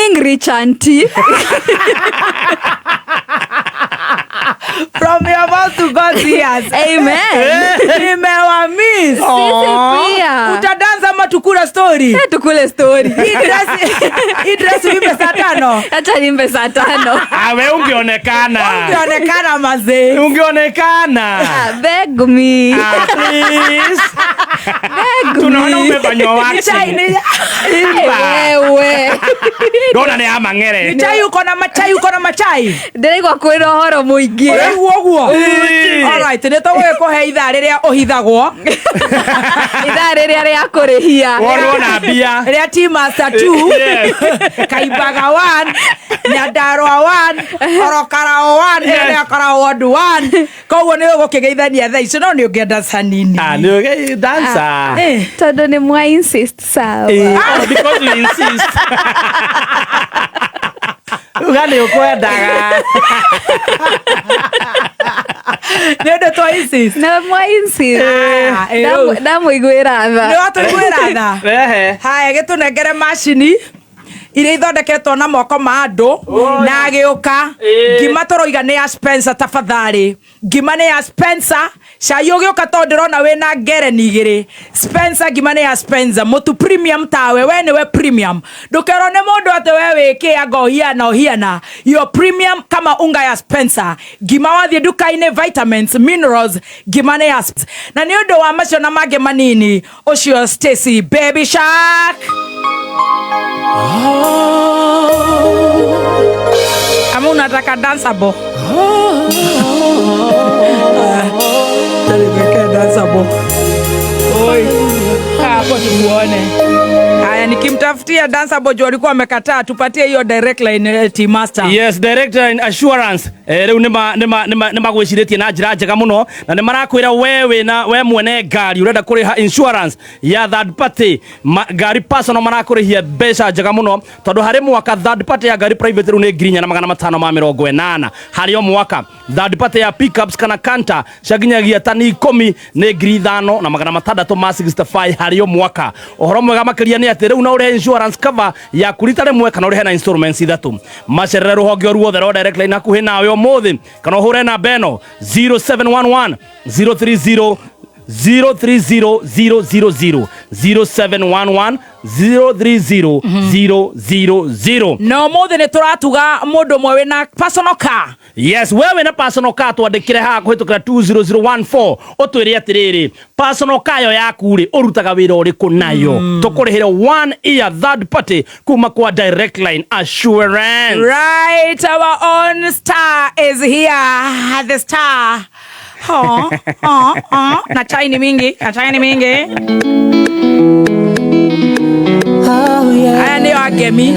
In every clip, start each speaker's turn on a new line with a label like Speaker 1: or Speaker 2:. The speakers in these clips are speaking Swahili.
Speaker 1: meaning rich auntie.
Speaker 2: From your mouth to God's ears.
Speaker 1: Amen.
Speaker 2: Nimewamiss.
Speaker 1: Sisi pia.
Speaker 2: Utadanza ama tukula story?
Speaker 1: Tukule story.
Speaker 2: Hii dress wimbe saa 5.
Speaker 1: Acha nimbe saa 5.
Speaker 3: We ungeonekana.
Speaker 2: Ungeonekana mazee.
Speaker 3: Ungeonekana.
Speaker 1: Beg me.
Speaker 3: Please.
Speaker 1: Beg me.
Speaker 3: Tunaona umefanywa waksi.
Speaker 1: Wewe.
Speaker 3: Dona ni ama ngere.
Speaker 2: Chai uko na machai.
Speaker 1: Ndirigwa kwira horo muingi.
Speaker 2: Uguo. Alright, nitowe kuhe ithaa riria uhithagwo.
Speaker 1: Ithaa riria ria kurihia.
Speaker 3: Woro na bia.
Speaker 2: Ria T-Master 2. Kaibaga 1. Nyandarua 1. Orokara 1. Ria kara 1. Koguo ni ugukigeithania thaa icio no ni ungienda nini.
Speaker 3: Ni uge dancer.
Speaker 1: Todo ni mwa insist sawa.
Speaker 3: Because you insist. Ugani ukwendaga.
Speaker 2: Nende to insist.
Speaker 1: Na mwa insist. Damu igwira tha.
Speaker 2: Ni watu igwira tha. Haya gitunengere machine iria ithondeketwo na moko ma andu na agiuka ngima toroiga ni ya Spencer tafadhali. Ngima ni ya Spencer. Cai ugiuka to ndirona wina ngereni igiri. Spencer ngima ni ya Spencer. Mutu premium tawe we niwe premium. Ndukero ne mundu ate we wikia hiana. Your premium kama unga ya Spencer. Ngima wathie duka-ini vitamins, minerals, ngima ni ya Spencer. Na ni undu wa macio na mage manini ucio Stacy Baby Shark. Ama unataka danceable? Talibeke danceable. Oi, hapo tuone. Haya nikimtafutia danceable jo alikuwa amekataa tupatie hiyo direct line T-Master.
Speaker 3: Yes, direct line assurance. Riu nima gwiciretie na njira njega muno na nimarakwira we mwene ngari urenda kuriha insurance ya third party ngari personal marakurihia mbeca njega muno tondu hari mwaka third party ya ngari private ru ni ngirinya na 580 hari o mwaka third party ya pickups kana kanta shaginyagia tani 10 ni 5,000 na 665 hari o mwaka. Ohoro mwega makiria ni ati riu na uri insurance cover ya kurita rimwe kana uri na installments ithatu macerere ruhonge oruo the direct line hakuhi nawe omuthi kana hure na beno 0711 030 030 000 0711 030 000.
Speaker 2: No muthi ni turatuga mundu mwe na personal car.
Speaker 3: Yes, wewe na personal car twandikire ha kuhitukira 20014 otwire atiriri personal car yo yaku ri urutaga wira uriku nayo tukurihira 1 year third party kuma kwa direct line assurance.
Speaker 2: Right, our own star is here. The star. Na chai ni mingi. Aya ni wagemi.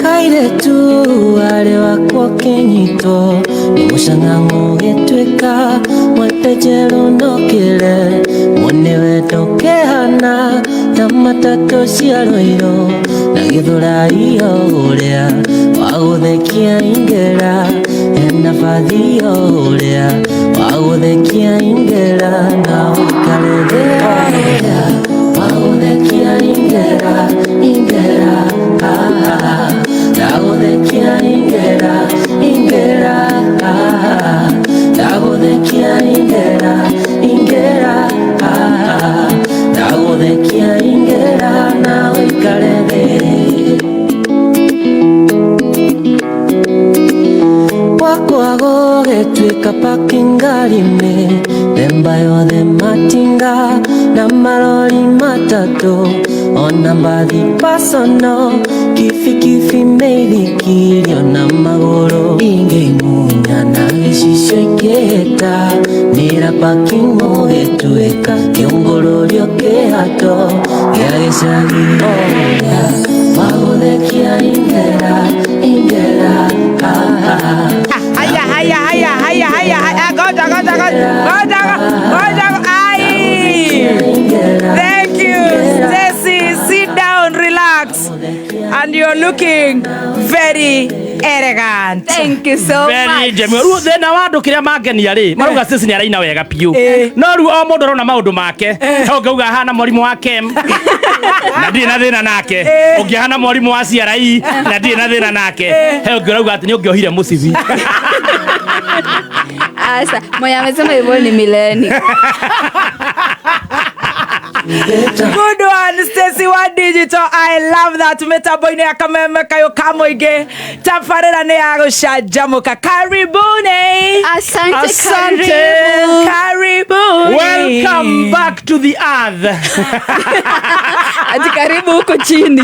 Speaker 4: Kaire tu wale wako kenyito ni mushangango getweka mwetejero nokire mwenewe tokehana tamatatu ciaroiro na githura iyo uria waguthekia ingera ena fadhio uria waguthekia ingera na ukarethea waguthekia ingera dagothekia ingera dagothekia ingera dagothekia ingera na ukarethea wakwago getwika pakingarime themba yothe matinga na marori matatu ona mbathi pasono kifi meithikirio na maguru ingeimunya na gicicio ingihita nira pakingo getwika kiungururio kihato gia gicagi oya waguthekia ingera
Speaker 2: Haya goja. Thank you Stacy, sit down, relax, and you're looking very elegant.
Speaker 1: Thank you so
Speaker 3: Very
Speaker 1: much.
Speaker 3: genuine. Thina wa andu kiria mangenia ri maruga Stacy ni araina wega piu no ru o mundu arona maundu make ngauga hana mwarimu wa kem na ndi na thina nake ungihana mwarimu wa CRI na ndi na thina nake he ngirauga ati ni ungiohire mucibi
Speaker 1: Asa moya amesema hivyo ni mileni.
Speaker 2: Good one, Stacy wa digital. I love that. Metaboine akameme kayo kamoige. Tafarera ne CANJAMUKA. Karibuni.
Speaker 1: Asante.
Speaker 2: Karibuni.
Speaker 3: Welcome back to the earth.
Speaker 1: Ati karibu huko chini.